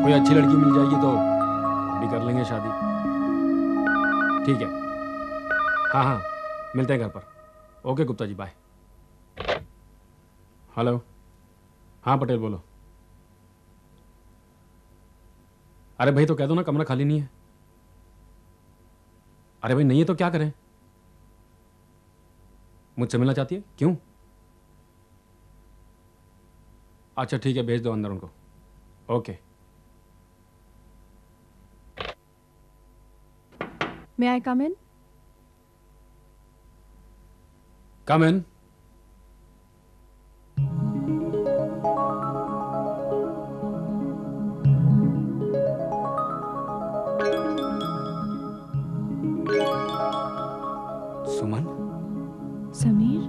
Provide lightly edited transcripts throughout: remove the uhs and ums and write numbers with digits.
कोई अच्छी लड़की मिल जाएगी तो भी कर लेंगे शादी। ठीक है, हाँ हाँ, मिलते हैं घर पर। Okay Gupta ji, bye. Hello, हाँ पटेल बोलो। अरे भाई तो कह दो ना कमरा खाली नहीं है। अरे भाई नहीं है तो क्या करें? मुझसे मिलना चाहती है? क्यों? अच्छा ठीक है, भेज दो अंदर उनको। Okay. May I come in? कम इन। सुमन, समीर?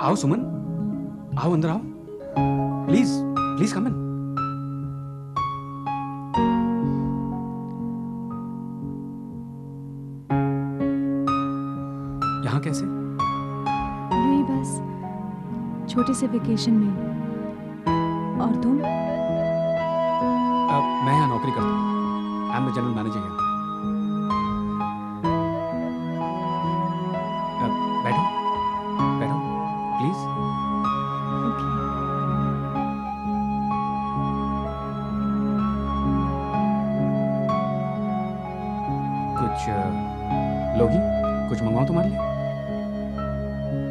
आओ सुमन, आओ अंदर आओ, प्लीज प्लीज कम इन। यहाँ कैसे? यूं ही बस, छोटे से वेकेशन में। और तुम? मैं यहाँ नौकरी करता हूँ। I am the general manager यहाँ। बैठो बैठो प्लीज। ओके। कुछ लोगी? कुछ मंगवाऊँ तुम्हारे लिए?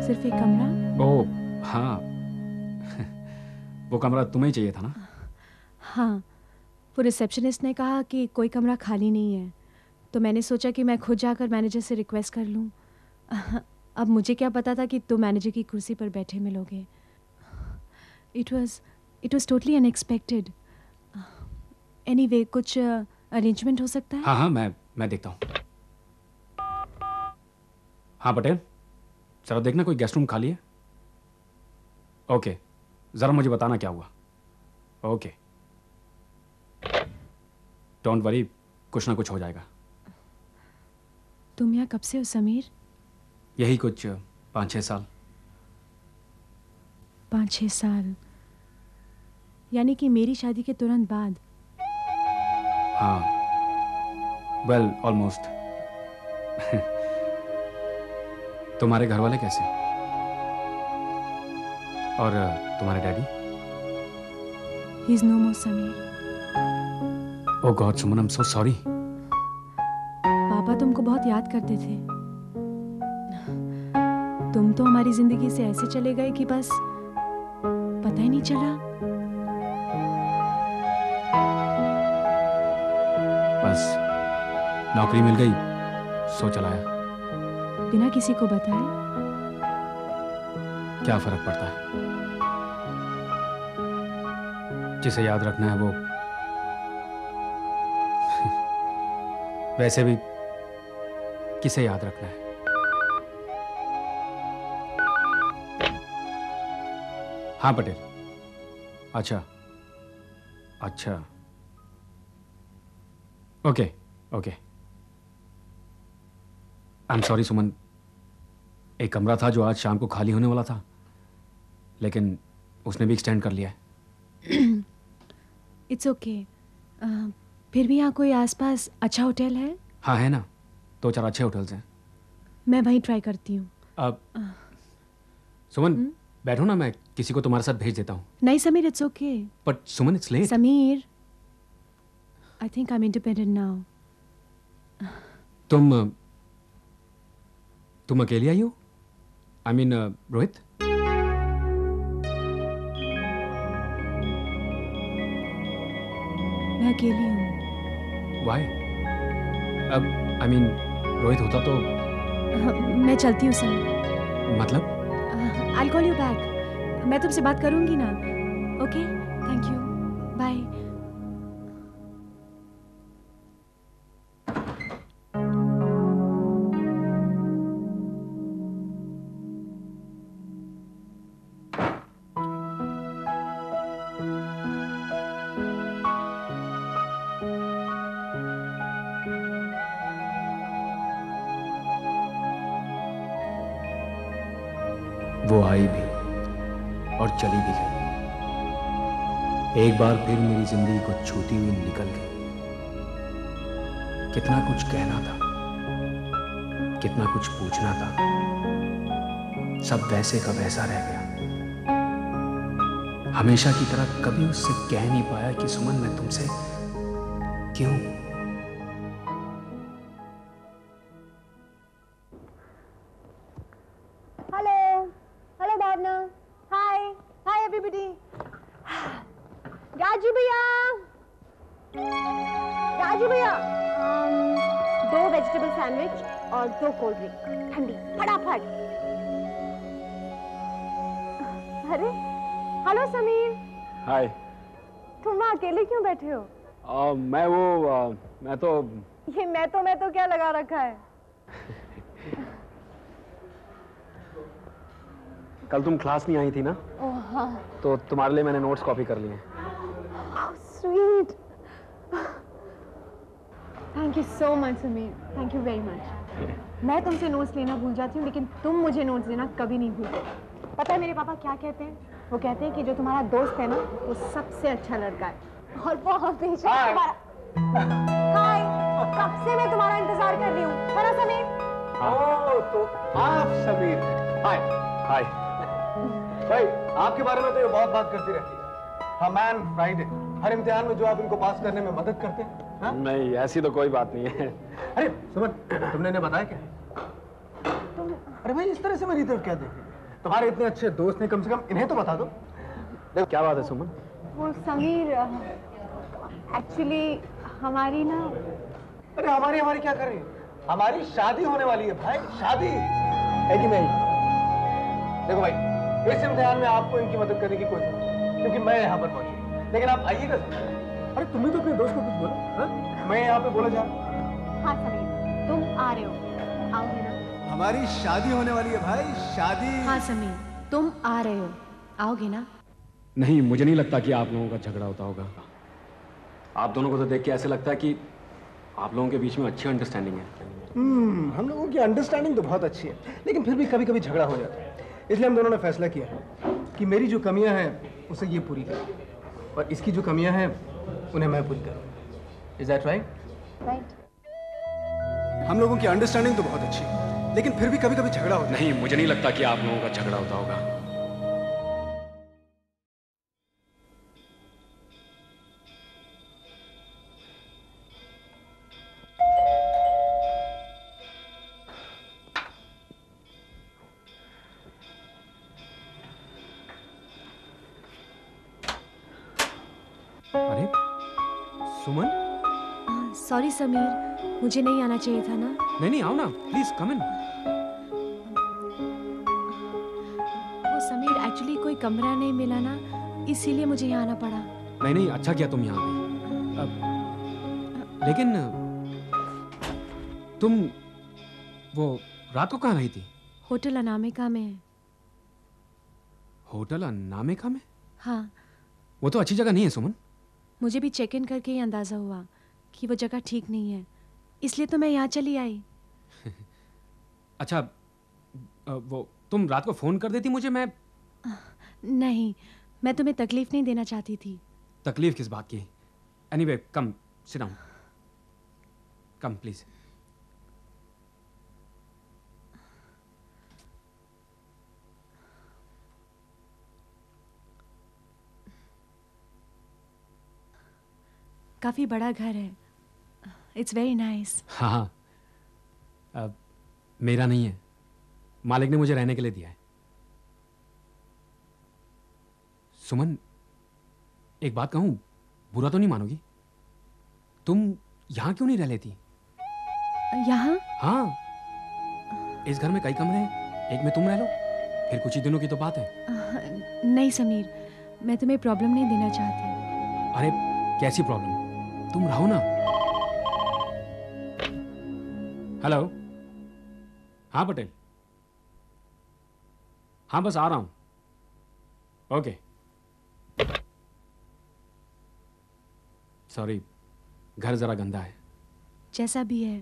सिर्फ एक कमरा? ओह हाँ वो कमरा तुम्हें ही चाहिए था ना? हाँ, वो रिसेप्शनिस्ट ने कहा कि कोई कमरा खाली नहीं है, तो मैंने सोचा कि मैं खुद जाकर मैनेजर से रिक्वेस्ट कर लूँ। अब मुझे क्या पता था कि तुम मैनेजर की कुर्सी पर बैठे मिलोगे। It was totally unexpected. Anyway, कुछ अरेंजमेंट हो सकता है? हाँ हाँ, मैं देखता हूँ। हाँ पटेल, जरा देखना कोई गेस्ट रूम खाली है। ओके, जरा मुझे बताना क्या हुआ। ओके, डोंट वरी, कुछ ना कुछ हो जाएगा। तुम यहाँ कब से हो समीर? यही कुछ 5-6 साल। 5-6 साल, यानी कि मेरी शादी के तुरंत बाद? हाँ, वेल ऑलमोस्ट। तुम्हारे घर वाले कैसे? और तुम्हारे daddy? He is no more Sameer. Oh God Suman, I am so sorry. पापा तुमको बहुत याद करते थे। तुम तो हमारी जिंदगी से ऐसे चले गए कि बस पता ही नहीं चला। बस नौकरी मिल गई, सो चलाया। बिना किसी को बताए? क्या फर्क पड़ता है? जिसे याद रखना है वो वैसे भी किसे याद रखना है? हाँ पटेल। अच्छा अच्छा, okay okay. I am sorry Suman, एक कमरा था जो आज शाम को खाली होने वाला था, लेकिन उसने भी एक्सटेंड कर लिया है। It's okay. फिर भी यहाँ कोई आसपास अच्छा होटल है? हाँ है ना, 2-4 अच्छे होटल्स हैं। मैं वहीं ट्राई करती हूँ। अब सुमन बैठो ना, मैं किसी को तुम्हारे साथ भेज देता हूँ। नहीं Sameer, it's okay. But Suman it's late. Sameer, I think I am independent now. तुम अकेली आई हो? I mean Rohit? मैं अकेली हूँ। वाई? अब आई मीन रोहित होता तो। मैं चलती हूँ समीर। मतलब? I call you back. मैं तुमसे बात करूँगी ना। Okay, thank you, bye. वो आई भी और चली भी गई। एक बार फिर मेरी जिंदगी को छूती हुई निकल गई। कितना कुछ कहना था, कितना कुछ पूछना था, सब वैसे का वैसा रह गया। हमेशा की तरह कभी उससे कह नहीं पाया कि सुमन मैं तुमसे क्यों। हेलो भावना, हाय एवरीबॉडी। राजू भैया, दो वेजिटेबल सैंडविच और 2 कोल्ड ड्रिंक ठंडी फटाफट। अरे हेलो समीर। हाय। तुम वहाँ अकेले क्यों बैठे हो? मैं तो ये मैं तो क्या लगा रखा है? कल तुम क्लास नहीं आई थी ना, ओह हाँ। तो तुम्हारे लिए मैंने नोट्स कॉपी कर लिए हैं। Sweet, thank you so much Sameer, thank you very much. मैं तुमसे नोट्स लेना भूल जाती हूँ, लेकिन तुम मुझे नोट्स देना कभी नहीं भूलते। पता है मेरे पापा क्या कहते हैं? वो कहते हैं कि जो तुम्हारा दोस्त है ना, वो सबसे अच्छा लड़का है। और वो हमेशा तुम्हारा हाय, कब से मैं तुम्हारा इंतजार कर रही हूँ, है ना समीर? ओह, तो आप समीर। हाय। हाय। भाई, आपके बारे में तो ये बहुत बात करती रहती है। हाँ मैन फ्राइडे, हर इम्तिहान में जो आप इनको पास करने में मदद करते हैं। हाँ? नहीं, ऐसी तो कोई बात नहीं है। अरे सुमन, तुमने इन्हें बताया क्या? अरे भाई, इस तरह से मेरी तरफ क्या देख रही है? तुम्हारे इतने अच्छे दोस्त हैं, कम से कम इन्हें तो बता दो। देखो क्या बात है सुमन? वो समीर, एक्चुअली हमारी ना। अरे हमारी क्या कर रही है? हमारी शादी होने वाली है भाई, शादी है कि नहीं? देखो भाई, इस इम्तिहान में आपको इनकी मदद करने की कोई जरूरत नहीं, क्योंकि मैं यहाँ पर पहुंची। लेकिन आप आइएगा। अरे तुम भी तो अपने दोस्त को कुछ बोलो। हाँ? मैं यहाँ पे बोला जा रहा हूँ। हाँ समीर, तुम आ रहे हो, आओगे ना? हमारी शादी होने वाली है भाई, शादी। हाँ समीर, तुम आ रहे हो, आओगे ना? नहीं, मुझे नहीं लगता कि आप लोगों का झगड़ा होता होगा। आप दोनों को तो देख के ऐसे लगता है कि आप लोगों के बीच में अच्छी अंडरस्टैंडिंग है। हम लोगों की अंडरस्टैंडिंग तो बहुत अच्छी है, लेकिन फिर भी कभी कभी झगड़ा हो जाता है। इसलिए हम दोनों ने फैसला किया है कि मेरी जो कमियां हैं उसे ये पूरी करें, और इसकी जो कमियां हैं उन्हें मैं पूरी करूँ। Is that right? राइट। हम लोगों की अंडरस्टैंडिंग तो बहुत अच्छी है, लेकिन फिर भी कभी कभी झगड़ा होता है। नहीं, मुझे नहीं लगता कि आप लोगों का झगड़ा होता होगा। अरे सुमन। सॉरी समीर, मुझे नहीं आना चाहिए था ना। नहीं, आओ ना, प्लीज कम इन। वो समीर, एक्चुअली कोई कमरा नहीं मिला ना, इसीलिए मुझे यहाँ आना पड़ा। नहीं, अच्छा किया तुम यहाँ गई। लेकिन तुम वो रात को कहाँ रही थी? होटल अनामिका में। होटल अनामिका में? हाँ। वो तो अच्छी जगह नहीं है सुमन। मुझे भी चेक इन करके ही अंदाजा हुआ कि वो जगह ठीक नहीं है, इसलिए तो मैं यहाँ चली आई। अच्छा, वो तुम रात को फोन कर देती मुझे, मैं नहीं, मैं तुम्हें तकलीफ नहीं देना चाहती थी। तकलीफ किस बात की? Anyway, come sit down, come please. काफी बड़ा घर है, इट्स वेरी नाइस। हाँ, मेरा नहीं है, मालिक ने मुझे रहने के लिए दिया है। सुमन, एक बात कहूं, बुरा तो नहीं मानोगी? तुम यहां क्यों नहीं रह लेती? यहाँ? हाँ, इस घर में कई कमरे हैं, एक में तुम रह लो, फिर कुछ ही दिनों की तो बात है। नहीं समीर, मैं तुम्हें प्रॉब्लम नहीं देना चाहती। अरे कैसी प्रॉब्लम? तुम रहो ना। हेलो। हाँ पटेल, हाँ बस आ रहा हूं। ओके। सॉरी, घर जरा गंदा है। जैसा भी है,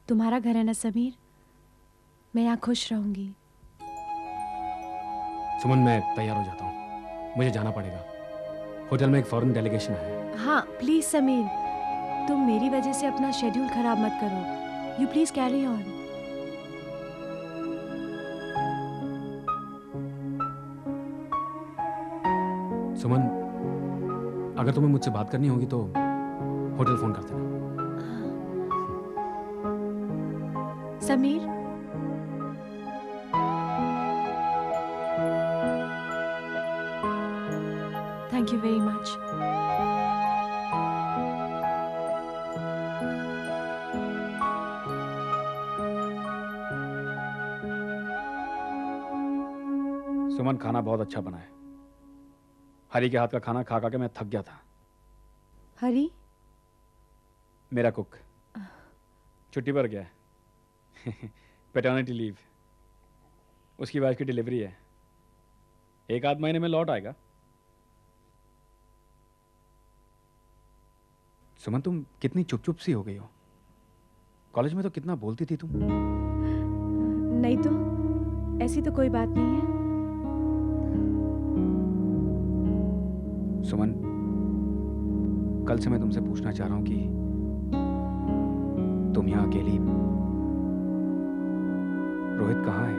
तुम्हारा घर है ना समीर, मैं यहाँ खुश रहूंगी। सुमन, मैं तैयार हो जाता हूं, मुझे जाना पड़ेगा। होटल में एक फॉरेन डेलीगेशन है। हाँ प्लीज समीर, तुम मेरी वजह से अपना शेड्यूल खराब मत करो। You please carry on. Suman, अगर तुम्हें मुझसे बात करनी होगी तो होटल फोन कर देना। Sameer, thank you very much. Suman, खाना बहुत अच्छा बना है। हरी के हाथ का खाना खा खा के मैं थक गया था। हरी? मेरा कुक छुट्टी पर गया है। Paternity leave. उसकी वाइफ की डिलीवरी है, 1 आध महीने में लौट आएगा। सुमन, तुम कितनी चुप चुप सी हो गई हो। कॉलेज में तो कितना बोलती थी तुम। नहीं तो ऐसी तो कोई बात नहीं है। सुमन, कल से मैं तुमसे पूछना चाह रहा हूं कि तुम यहां अकेली, रोहित कहाँ है?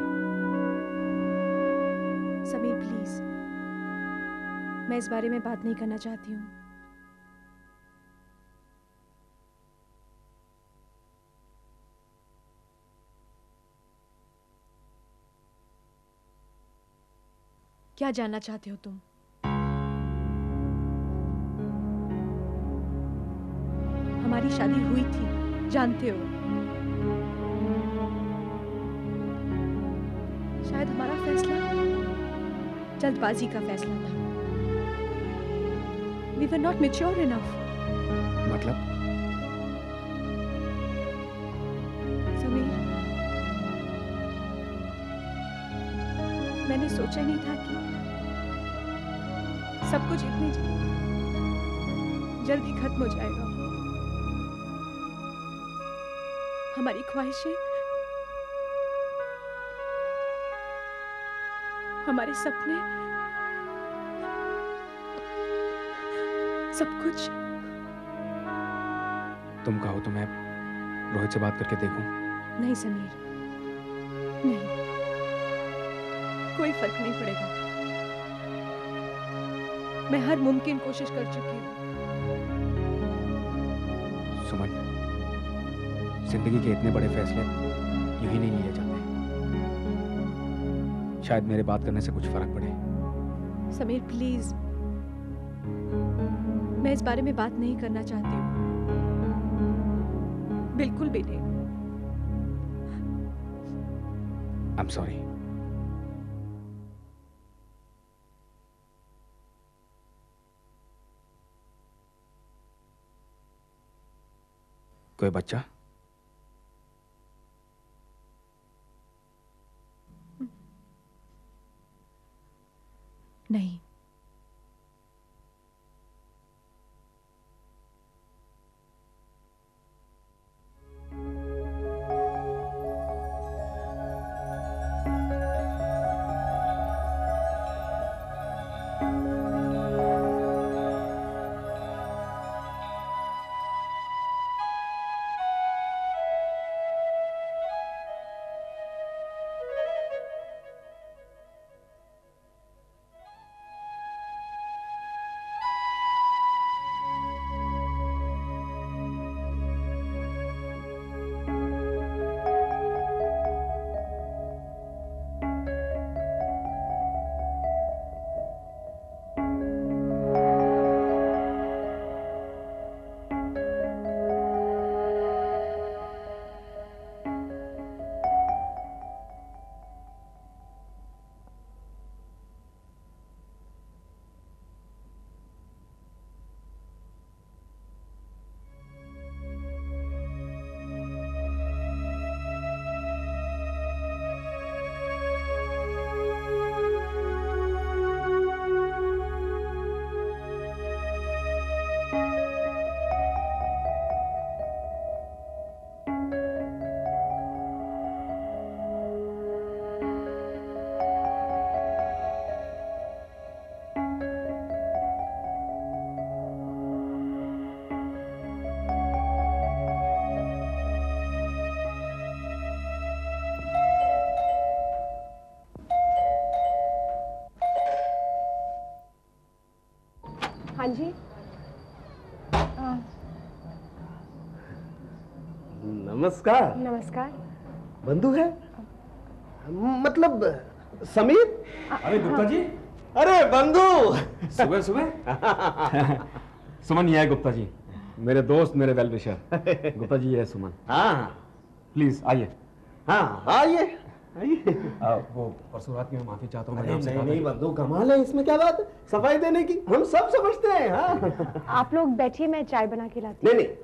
समीर प्लीज, मैं इस बारे में बात नहीं करना चाहती हूँ। क्या जानना चाहते हो तुम? हमारी शादी हुई थी, जानते हो। शायद हमारा फैसला जल्दबाजी का फैसला था। We were not mature enough. मतलब? समीर, मैंने सोचा नहीं था कि सब कुछ इतनी जल्दी खत्म हो जाएगा। हमारी ख्वाहिशें, हमारे सपने, सब कुछ। तुम कहो तो मैं रोहित से बात करके देखूं? नहीं समीर, नहीं, कोई फर्क नहीं पड़ेगा। मैं हर मुमकिन कोशिश कर चुकी हूँ। सुमन, जिंदगी के इतने बड़े फैसले यूं ही नहीं लिए जाते। शायद मेरे बात करने से कुछ फर्क पड़े। समीर प्लीज, मैं इस बारे में बात नहीं करना चाहती हूँ, बिल्कुल भी नहीं। आई एम सॉरी। कोई बच्चा? नहीं। नमस्कार। नमस्कार। बंधु है, मतलब समीर। अरे गुप्ता जी, अरे बंधु। सुबह सुबह। सुमन ये है गुप्ता जी, मेरे दोस्त, मेरे वेल विशर। गुप्ता जी ये है सुमन। हाँ प्लीज आइए। हाँ आइए आइए। वो परसों रात की मैं माफी चाहता हूँ। अरे नहीं नहीं बंधु, कमाल है, इसमें क्या बात है, सफाई देने की हम सब समझते हैं। हाँ आप लोग बैठिए, मैं चाय बना के लाती नहीं नहीं,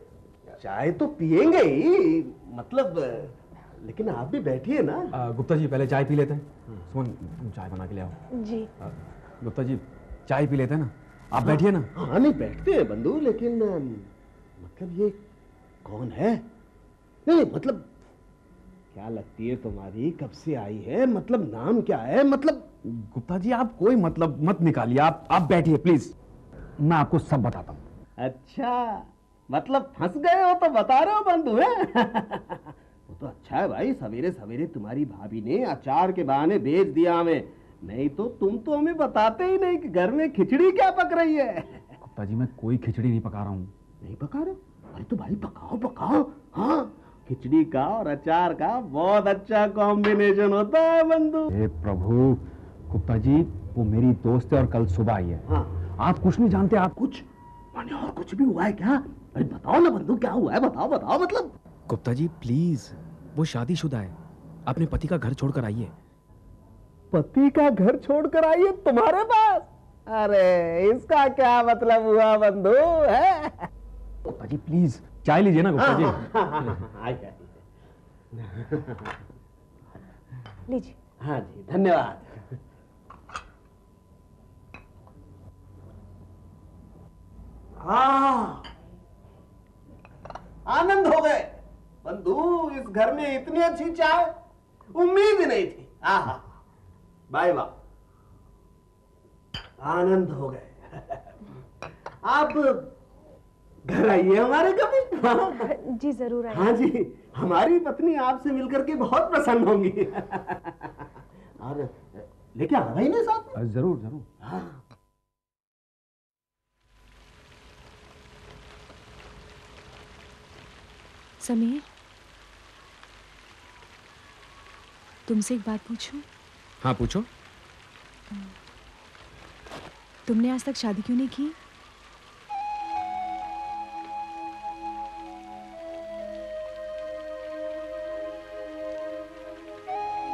चाय तो पियेंगे ही, मतलब, लेकिन आप भी बैठिए ना। गुप्ता जी पहले चाय पी लेते हैं। सुमन तुम चाय बना के ले आओ। हूँ जी। गुप्ता जी चाय पी लेते हैं ना, आप बैठिए ना। हाँ नहीं बैठते हैं बंधु, लेकिन मतलब ये कौन है? नहीं मतलब क्या लगती है तुम्हारी, कब से आई है, मतलब नाम क्या है, मतलब। गुप्ता जी आप कोई मतलब मत निकालिए, आप बैठिए प्लीज, मैं आपको सब बताता हूँ। अच्छा, मतलब फंस गए हो तो बता रहे हो बंधु है। वो तो अच्छा है भाई, सवेरे सवेरे तुम्हारी भाभी ने अचार के बहाने भेज दिया हमें, नहीं तो तुम तो हमें बताते ही नहीं कि घर में खिचड़ी क्या पक रही है। गुप्ता जी मैं कोई खिचड़ी नहीं पका रहा हूँ। नहीं पका रहे? अरे तो भाई पकाओ पकाओ। हाँ, खिचड़ी का और अचार का बहुत अच्छा कॉम्बिनेशन होता है बंधु। हे प्रभु, गुप्ता जी वो मेरी दोस्त है और कल सुबह आई है। हाँ। आप कुछ नहीं जानते। आप कुछ माने और कुछ भी हुआ है क्या? अरे बताओ ना बंधु, क्या हुआ है, बताओ बताओ, मतलब। गुप्ता जी प्लीज, वो शादीशुदा है, अपने पति का घर छोड़कर आइए। पति का घर छोड़कर आइए तुम्हारे पास? अरे इसका क्या मतलब हुआ बंधु है? गुप्ता जी प्लीज चाय लीजिए ना। गुप्ता जी आइए लीजिए। हाँ जी धन्यवाद। हाँ आनंद हो गए बंधु, इस घर में इतनी अच्छी चाय उम्मीद ही नहीं थी। आहा बाय बाय, आनंद हो गए। आप घर आइए हमारे कभी। हाँ? जी जरूर आइए। हाँ जी, हमारी पत्नी आपसे मिलकर के बहुत प्रसन्न होंगी। और लेके आना भाई ने साथ में। जरूर जरूर। हाँ। समीर, तुमसे एक बात पूछूं? हाँ पूछो। तुमने आज तक शादी क्यों नहीं की?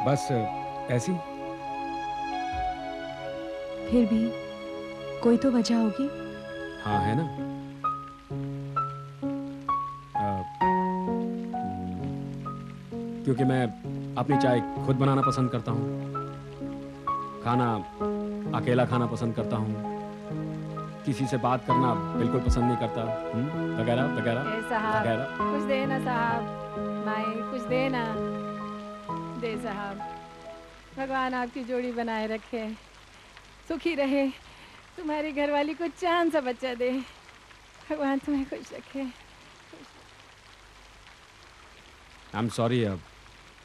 बस ऐसी। फिर भी कोई तो वजह होगी। हाँ है ना। क्योंकि मैं अपनी चाय खुद बनाना पसंद करता हूँ, खाना अकेला खाना पसंद करता हूँ, किसी से बात करना बिल्कुल पसंद नहीं करता, वगैरह वगैरह साहब वगैरह। कुछ देना साहब, माई कुछ देना दे साहब। भगवान आपकी जोड़ी बनाए रखे, सुखी रहे, तुम्हारी घरवाली को चांद सा बच्चा दे, भगवान तुम्हें खुश रखे। आई एम सॉरी, अब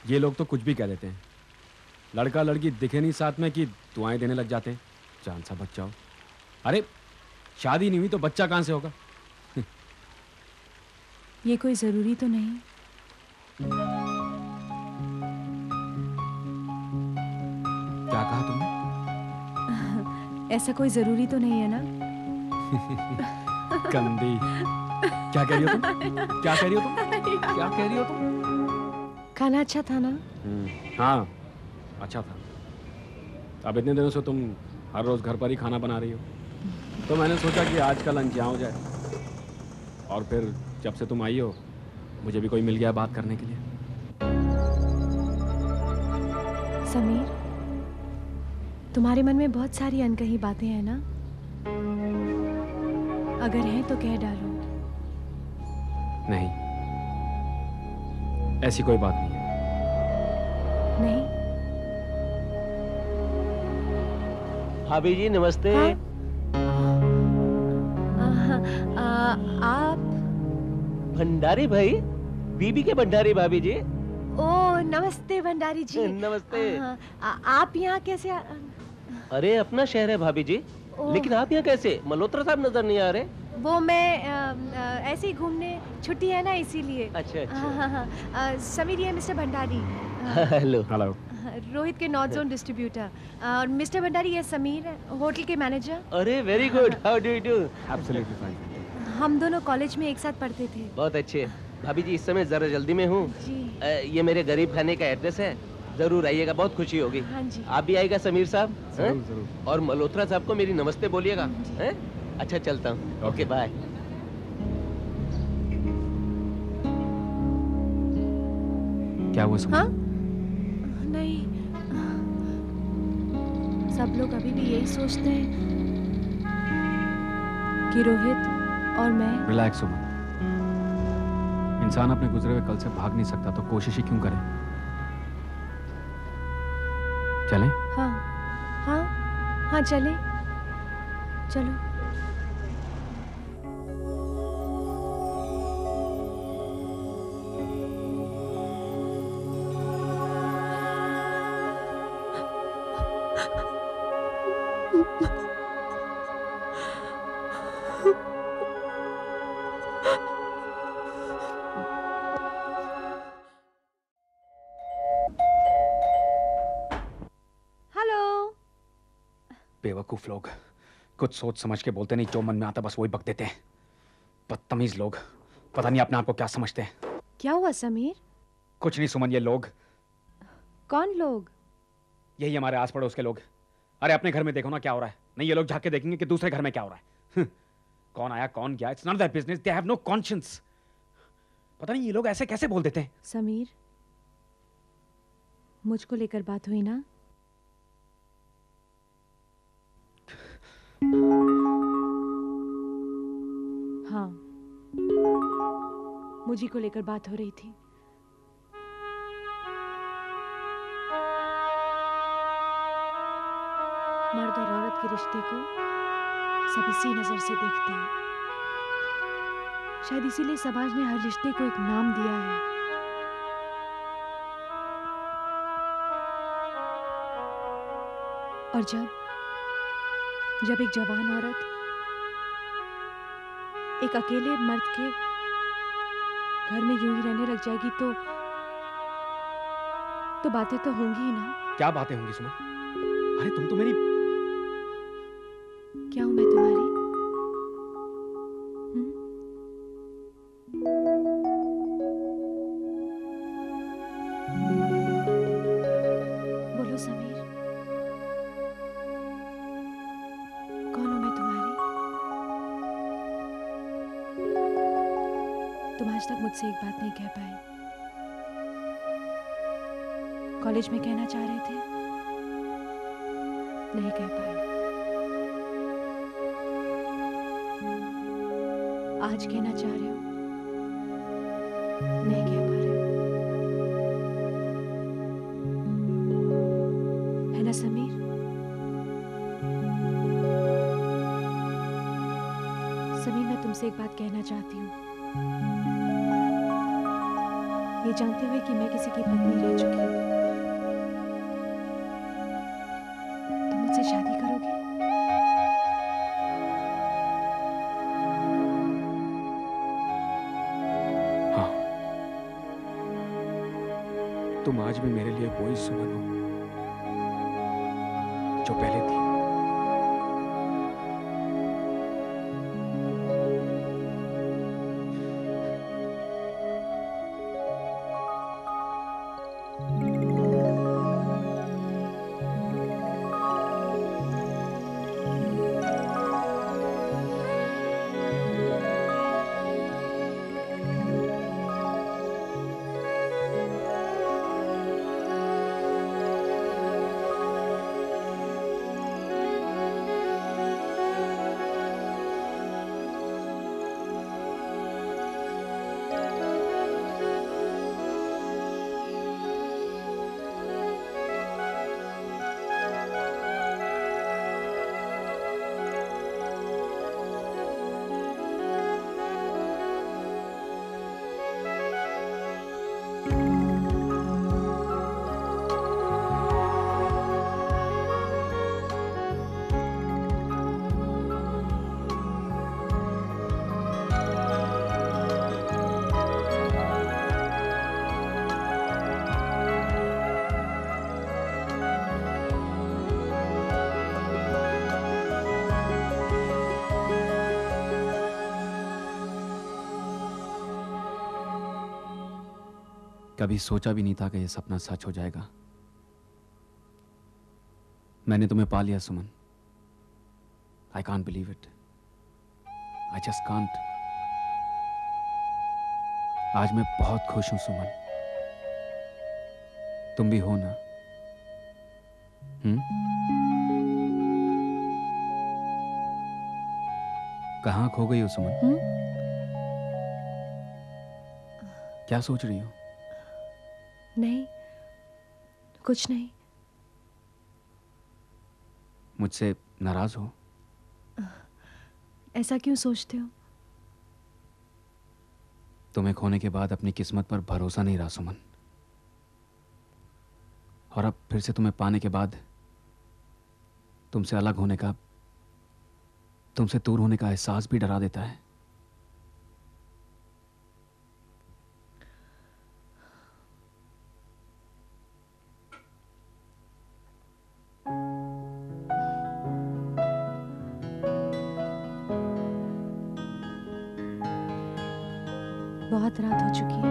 ये लोग तो कुछ भी कह देते हैं। लड़का लड़की दिखे नहीं साथ में कि दुआएं देने लग जाते हैं, जान सा बच्चा हो। अरे शादी नहीं हुई तो बच्चा कहां से होगा? ये कोई जरूरी तो नहीं। क्या कहा तुमने? ऐसा कोई जरूरी तो नहीं है ना। गंदी, क्या कह रही हो तुम? क्या कह रही हो तुम? क्या कह रही हो तुम? खाना अच्छा था ना? हाँ अच्छा था। अब इतने दिनों से तुम हर रोज घर पर ही खाना बना रही हो, तो मैंने सोचा कि आज का लंच यहाँ हो जाए। और फिर जब से तुम आई हो मुझे भी कोई मिल गया बात करने के लिए। समीर, तुम्हारे मन में बहुत सारी अनकही बातें हैं ना? अगर हैं तो कह डालो। नहीं, ऐसी कोई बात नहीं है। नहीं? भाभी जी नमस्ते। आप भंडारी भाई, बीबी के भंडारी भाभी जी। ओ नमस्ते भंडारी जी। नमस्ते। आप यहाँ कैसे अरे अपना शहर है भाभी जी, ओह। लेकिन आप यहाँ कैसे? मल्होत्रा साहब नजर नहीं आ रहे। वो मैं ऐसे ही घूमने, छुट्टी है ना इसीलिए। अच्छा हाँ हाँ हाँ। समीर, ये mister Bhandari, hello. Hello. Rohit के नॉर्थ जोन डिस्ट्रीब्यूटर। और मिस्टर भंडारी, ये समीर है, होटल के मैनेजर। अरे very good, how do you do? Absolutely fine. हम दोनों कॉलेज में एक साथ पढ़ते थे। बहुत अच्छे। भाभी जी, इस समय जरा जल्दी में हूँ। जी। ये मेरे गरीब खाने का एड्रेस है, जरूर आइएगा, बहुत खुशी होगी। हाँ जी। आप भी आइएगा समीर साहब। जरूर हैं? जरूर। और मल्होत्रा साहब को मेरी नमस्ते बोलिएगा। जी। हैं? अच्छा, चलता हूँ। Okay, bye. क्या हुआ सुमन? हाँ? नहीं, सब लोग अभी भी यही सोचते हैं कि रोहित और मैं। रिलैक्स सुमन। इंसान अपने गुजरे हुए कल से भाग नहीं सकता, तो कोशिश ही क्यों करे? चलें? हाँ हाँ हाँ, चले चलो। हेलो। बेवकूफ लोग कुछ सोच समझ के बोलते नहीं, जो मन में आता बस वही बक देते हैं। बदतमीज लोग, पता नहीं अपने आप को क्या समझते हैं। क्या हुआ समीर? कुछ नहीं सुमन, ये लोग, कौन लोग? यही हमारे आस पड़ोस के लोग। अरे अपने घर में देखो ना क्या हो रहा है। नहीं, ये लोग झांक के देखेंगे कि दूसरे घर में क्या हो रहा है। कौन आया कौन गया, it's not there business, they have no conscience. पता नहीं ये लोग ऐसे कैसे बोल देते हैं। समीर, मुझको लेकर बात हुई ना? हाँ, मुझी को लेकर बात हो रही थी। मर्द और औरत के रिश्ते को सब इसी नजर से देखते हैं। शायद इसीलिए समाज ने हर रिश्ते को एक नाम दिया है। और जब एक जवान औरत एक अकेले मर्द के घर में यूं ही रहने लग जाएगी तो बातें तो होंगी ही ना। क्या बातें होंगी सुमन? अरे तुम तो मेरी। क्या हूं मैं तुम्हारी? बोलो समीर, कौन हूं मैं तुम्हारी? तुम आज तक मुझसे एक बात नहीं कह पाए। कॉलेज में कहना चाह रहे थे, नहीं कह पाए। आज कहना चाह रहे हो, नहीं कह पा रहे हो। है ना समीर? समीर, मैं तुमसे एक बात कहना चाहती हूँ। ये जानते हुए कि मैं किसी की पत्नी रह चुकी हूँ, तुम मुझसे शादी करोगे? हाँ, तुम आज भी मेरे लिए वही सुमन हो जो पहले थी। कभी सोचा भी नहीं था कि यह सपना सच हो जाएगा। मैंने तुम्हें पा लिया Suman. I can't believe it, I just can't. आज मैं बहुत खुश हूं सुमन। तुम भी हो ना? कहाँ खो गई हो सुमन? क्या सोच रही हो? नहीं, कुछ नहीं। मुझसे नाराज हो? ऐसा क्यों सोचते हो? तुम्हें खोने के बाद अपनी किस्मत पर भरोसा नहीं रहा सुमन, और अब फिर से तुम्हें पाने के बाद तुमसे अलग होने का, तुमसे दूर होने का एहसास भी डरा देता है। बहुत रात हो चुकी है,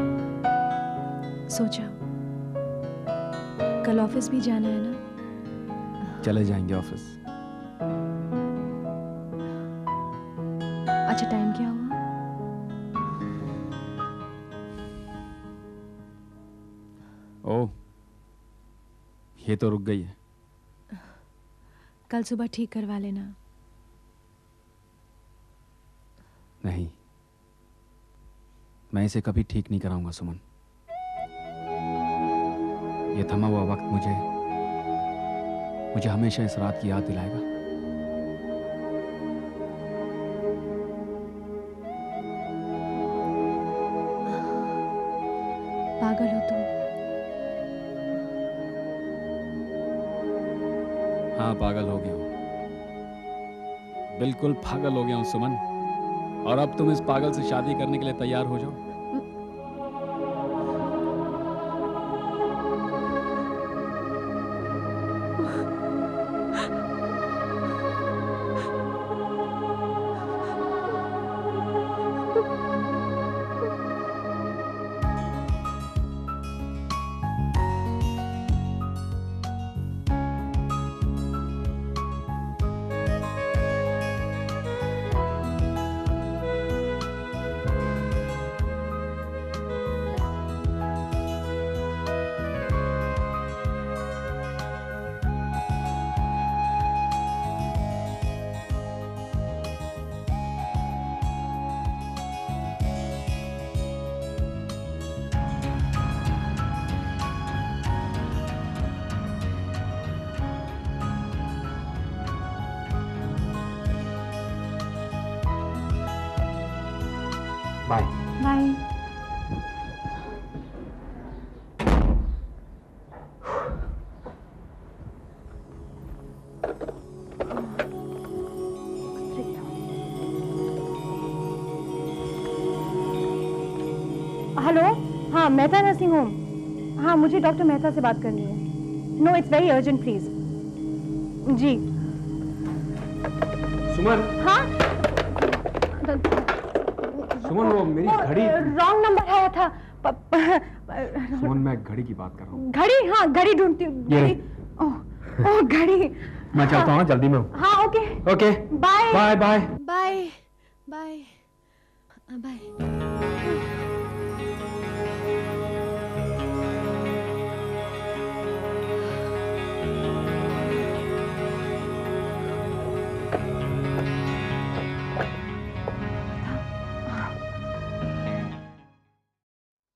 सो जाओ। कल ऑफिस भी जाना है ना? चले जाएंगे ऑफिस। अच्छा, टाइम क्या हुआ? ओह, ये तो रुक गई है। कल सुबह ठीक करवा लेना। नहीं, मैं इसे कभी ठीक नहीं कराऊंगा सुमन। ये थमा हुआ वक्त मुझे हमेशा इस रात की याद दिलाएगा। पागल हो तुम। हाँ, पागल हो गया हूं, बिल्कुल पागल हो गया हूं सुमन। और अब तुम इस पागल से शादी करने के लिए तैयार हो जाओ। बाय। बाय। हेलो, हाँ मेहता नर्सिंग होम। हाँ, मुझे डॉक्टर मेहता से बात करनी है। No, it's very urgent please. जी। सुमन। हाँ, सुमन, वो मेरी घड़ी। रॉन्ग नंबर आया था। सुमन, मैं घड़ी की बात कर रहा हूँ। घड़ी? हाँ, घड़ी ढूंढती हूँ। ये ओह, घड़ी। मैं चलता हूँ, जल्दी में हूँ। हाँ, okay. Okay, bye bye bye. Bye bye bye.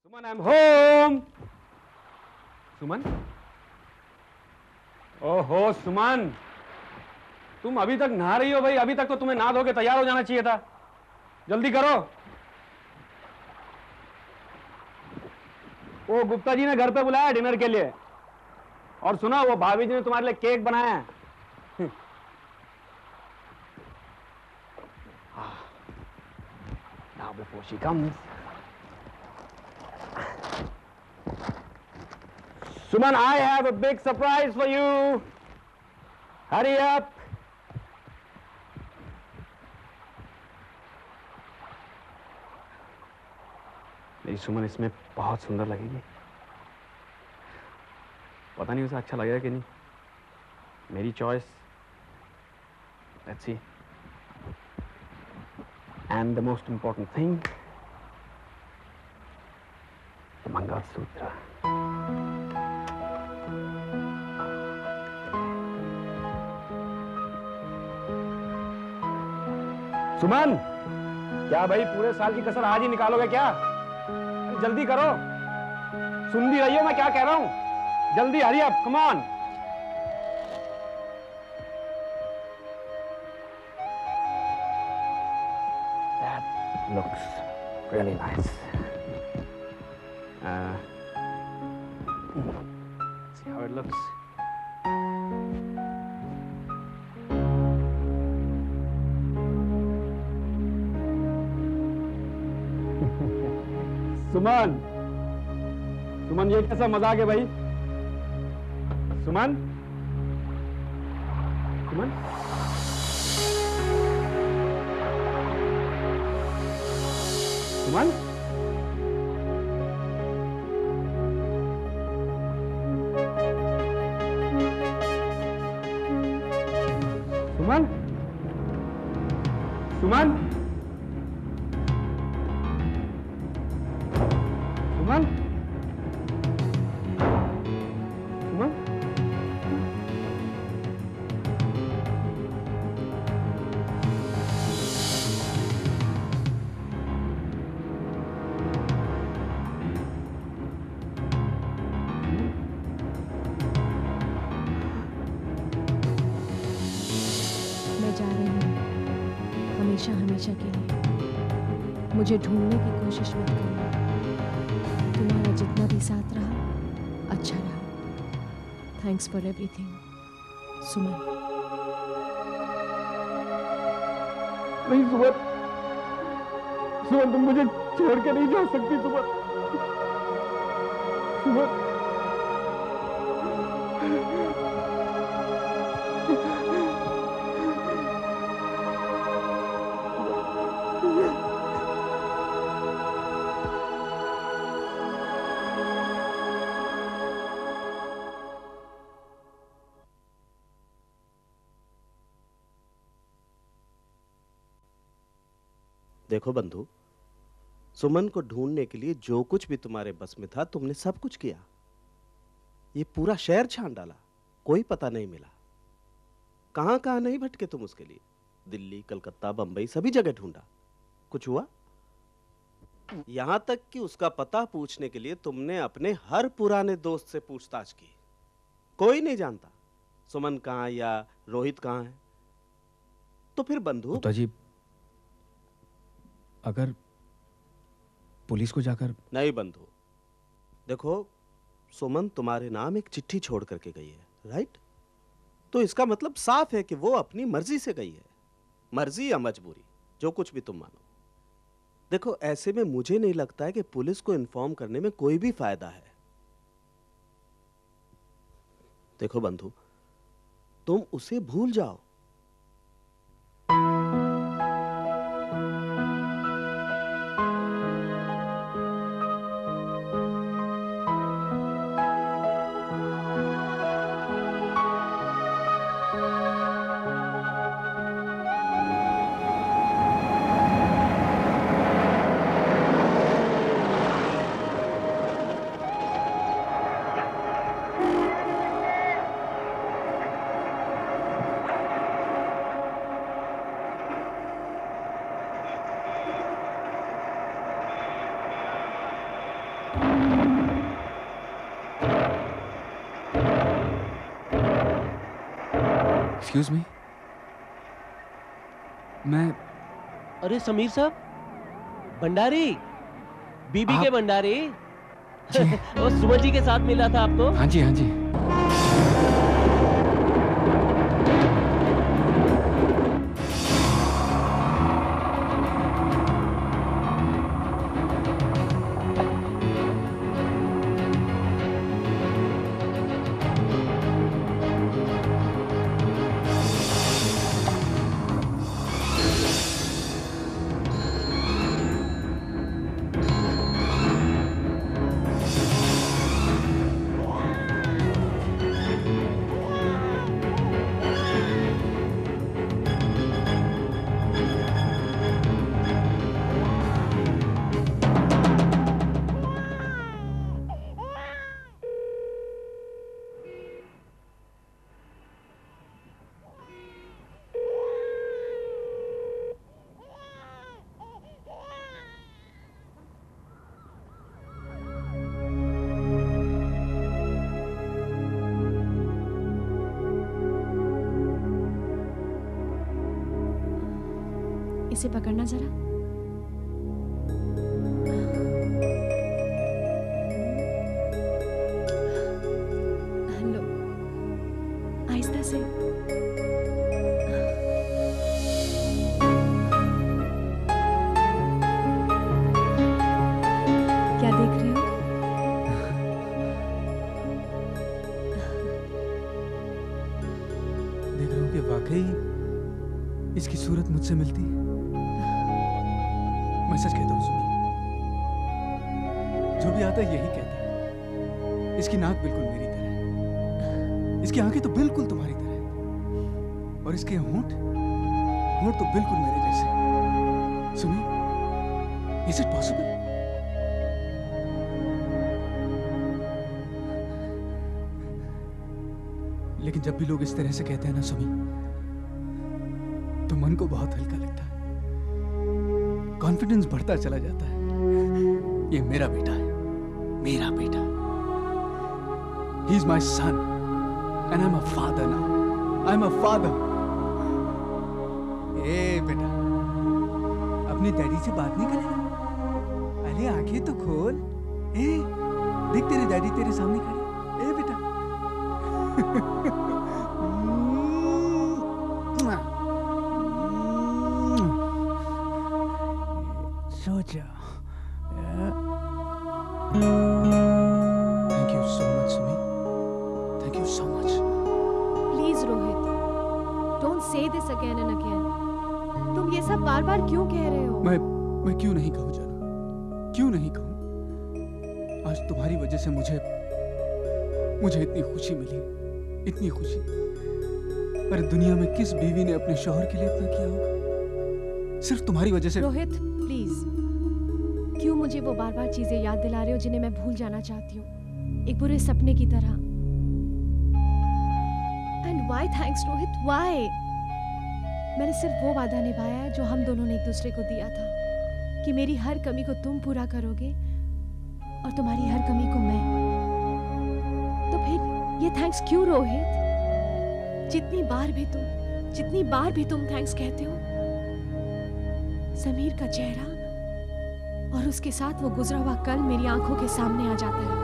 Suman, I am home. Suman, ओहो सुमन, तुम अभी तक नहा रही हो? भाई, अभी तक तो तुम्हें नहा धो के तैयार हो जाना चाहिए था। जल्दी करो। वो गुप्ता जी ने घर पे बुलाया डिनर के लिए, और सुना वो भाभी जी ने तुम्हारे लिए केक बनाया है। Now before she comes. Suman, I have a big surprise for you. Hurry up. मेरी सुमन इसमें बहुत सुंदर लगेगी। पता नहीं उसे अच्छा लगेगा कि नहीं। मेरी choice, let's see. And the most important thing, mangalsutra. Suman, क्या भाई पूरे साल की कसर आज ही निकालोगे क्या? जल्दी करो, सुन भी रही हो मैं क्या कह रहा हूं? जल्दी, hurry up, come on. That looks really nice. See how it looks. सुमन, सुमन ये कैसा मजाक है भाई? सुमन, सुमन, सुमन, सुमन, सुमन, सुमन, सुमन, मैं जा रही हूँ हमेशा हमेशा के लिए। मुझे ढूंढने की कोशिश मत करना। तुम्हारा जितना भी साथ रहा अच्छा रहा। थैंक्स फॉर एवरीथिंग, सुमन। नहीं सुमन, सुमन तुम मुझे छोड़ के नहीं जा सकती सुमन। सुमन, देखो बंधु, सुमन को ढूंढने के लिए जो कुछ भी तुम्हारे बस में था तुमने सब कुछ किया। ये पूरा शहर छान डाला, कोई पता नहीं मिला। कहां कहां नहीं भटके तुम उसके लिए? दिल्ली, कलकत्ता, बंबई, सभी जगह ढूंढा, कुछ हुआ? यहां तक कि उसका पता पूछने के लिए तुमने अपने हर पुराने दोस्त से पूछताछ की। कोई नहीं जानता सुमन कहां या रोहित कहां है। तो फिर बंधु, गुप्ता जी, अगर पुलिस को जाकर। नहीं बंधु, देखो सुमन तुम्हारे नाम एक चिट्ठी छोड़ करके गई है, राइट? तो इसका मतलब साफ है कि वो अपनी मर्जी से गई है। मर्जी या मजबूरी, जो कुछ भी तुम मानो। देखो ऐसे में मुझे नहीं लगता है कि पुलिस को इन्फॉर्म करने में कोई भी फायदा है। देखो बंधु, तुम उसे भूल जाओ। एक्सक्यूज मी, मैं। अरे समीर साहब, भंडारी, बीबी के भंडारी। वो सुमन जी के साथ मिला था आपको? हाँ जी, हाँ जी। से पकड़ना जरा। लो, आहिस्ता से। क्या देख रहे हो? देख रहा हूँ कि वाकई इसकी सूरत मुझसे मिलती है। मैं सच कहता हूँ सुनी, जो भी आता है यही कहता है। इसकी नाक बिल्कुल मेरी तरह है, इसकी आंखें तो बिल्कुल तुम्हारी तरह है, और इसके होंठ होंठ तो बिल्कुल मेरे जैसे। सुनी, इज इट पॉसिबल? लेकिन जब भी लोग इस तरह से कहते हैं ना सुमी, तो मन को बहुत हल्का लगता है, कॉन्फिडेंस बढ़ता चला जाता है। ये मेरा बेटा है, मेरा बेटा। He is my son and I am a father now. I am a father. ए बेटा, अपने डैडी से बात नहीं करेगा? अरे आंखें तो खोल। ए देख, तेरे डैडी तेरे सामने खड़े। ए बेटा। सो जा। Thank you so much, Sumi. Thank you so much. Please Rohit, don't say this again and again. तुम ये सब बार बार क्यों कह रहे हो? मैं क्यों नहीं कहूँ जाना, क्यों नहीं कहूँ? आज तुम्हारी वजह से मुझे इतनी खुशी मिली, इतनी खुशी। अरे दुनिया में किस बीवी ने अपने शौहर के लिए इतना किया होगा? सिर्फ तुम्हारी वजह से। रोहित प्लीज, क्यों मुझे वो बार बार चीजें याद दिला रहे हो जिन्हें मैं भूल जाना चाहती हूँ, एक बुरे सपने की तरह? And why thanks Rohit, why? मैंने सिर्फ वो वादा निभाया है जो हम दोनों ने एक दूसरे को दिया था, कि मेरी हर कमी को तुम पूरा करोगे और तुम्हारी हर कमी को मैं। तो फिर ये थैंक्स क्यों रोहित? जितनी बार भी तुम थैंक्स कहते हो, समीर का चेहरा और उसके साथ वो गुजरा हुआ कल मेरी आंखों के सामने आ जाता है।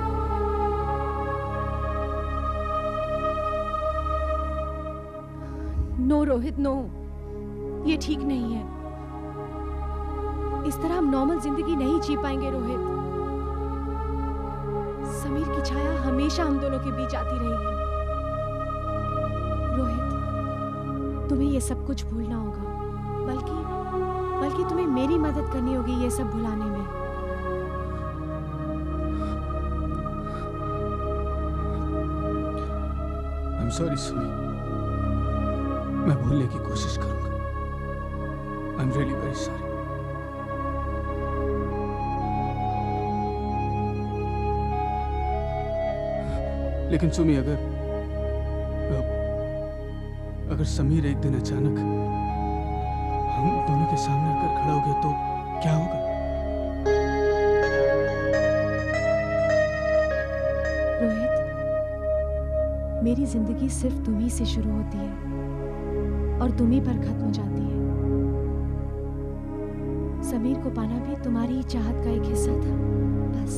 नो रोहित नो, ये ठीक नहीं है। इस तरह हम नॉर्मल जिंदगी नहीं जी पाएंगे रोहित। समीर की छाया हमेशा हम दोनों के बीच आती रहेगी। रोहित, तुम्हें ये सब कुछ भूलना होगा, बल्कि तुम्हें मेरी मदद करनी होगी ये सब भुलाने में। I'm sorry, Sumi. मैं भूलने की कोशिश करूंगा। I'm really very sorry. लेकिन सुमी, अगर समीर एक दिन अचानक हम दोनों के सामने आकर खड़ा हो गया तो क्या होगा? रोहित, मेरी जिंदगी सिर्फ तुम ही से शुरू होती है और तुम ही पर खत्म हो जाती है। समीर को पाना भी तुम्हारी ही चाहत का एक हिस्सा था, बस।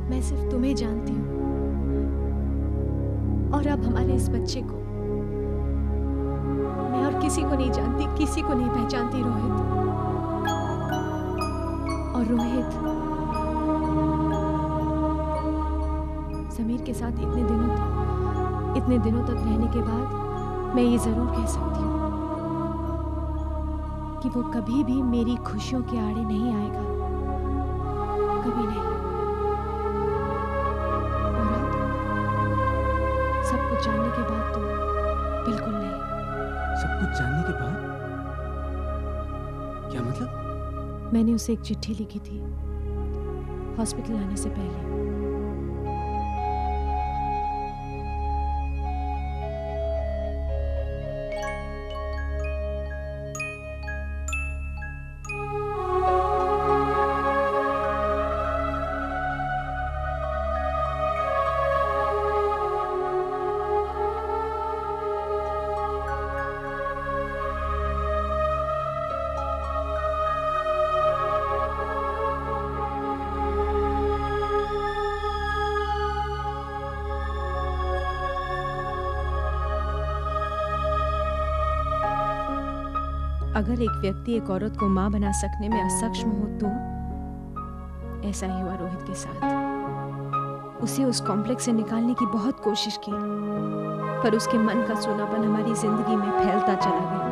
मैं सिर्फ तुम्हें जानती हूँ और अब हमारे इस बच्चे को मैं और किसी को नहीं जानती, किसी को नहीं पहचानती रोहित। और रोहित, समीर के साथ इतने दिनों तक रहने के बाद मैं ये जरूर कह सकती हूँ कि वो कभी भी मेरी खुशियों के आड़े नहीं आएगा, कभी नहीं। और अब सब कुछ जानने के बाद तो बिल्कुल नहीं। सब कुछ जानने के बाद? क्या मतलब? मैंने उसे एक चिट्ठी लिखी थी हॉस्पिटल आने से पहले। अगर एक व्यक्ति एक औरत को मां बना सकने में असक्षम हो तो ऐसा ही हुआ रोहित के साथ। उसे उस कॉम्प्लेक्स से निकालने की बहुत कोशिश की, पर उसके मन का सूनापन हमारी जिंदगी में फैलता चला गया।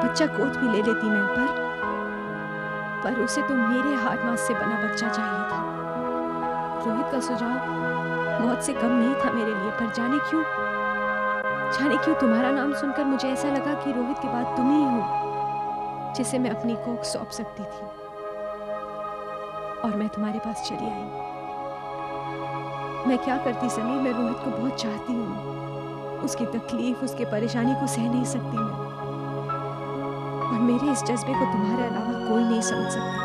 बच्चा गोद भी ले लेती मैं, पर उसे तो मेरे हाथ मांस से बना बच्चा चाहिए था। रोहित का सुझाव मौत से कम नहीं था मेरे लिए, पर जाने क्यों तुम्हारा नाम सुनकर मुझे ऐसा लगा कि रोहित के बाद तुम ही हो जिसे मैं अपनी कोख सौंप सकती थी, और मैं तुम्हारे पास चली आई। मैं क्या करती समीर, मैं रोहित को बहुत चाहती हूँ। उसकी तकलीफ, उसकी परेशानी को सह नहीं सकती मैं, और मेरे इस जज्बे को तुम्हारे अलावा कोई नहीं समझ सकता,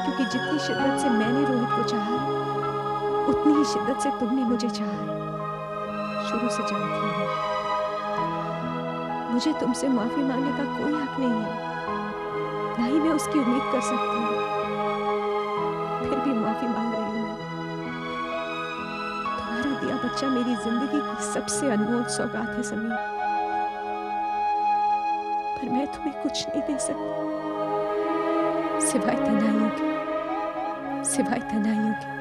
क्योंकि जितनी शिद्दत से मैंने रोहित को चाहा है, उतनी ही शिद्दत से तुमने मुझे चाहा है। शुरू से जानती हूँ मुझे तुमसे माफी मांगने का कोई हक नहीं है, ना ही मैं उसकी उम्मीद कर सकती हूँ। फिर भी माफी मांग रही हूँ। तुम्हारा दिया बच्चा मेरी जिंदगी की सबसे अनमोल सौगात है समीर, पर मैं तुम्हें कुछ नहीं दे सकती सिवाय तन्हाइयों के, सिवाय तन्हाइयों के।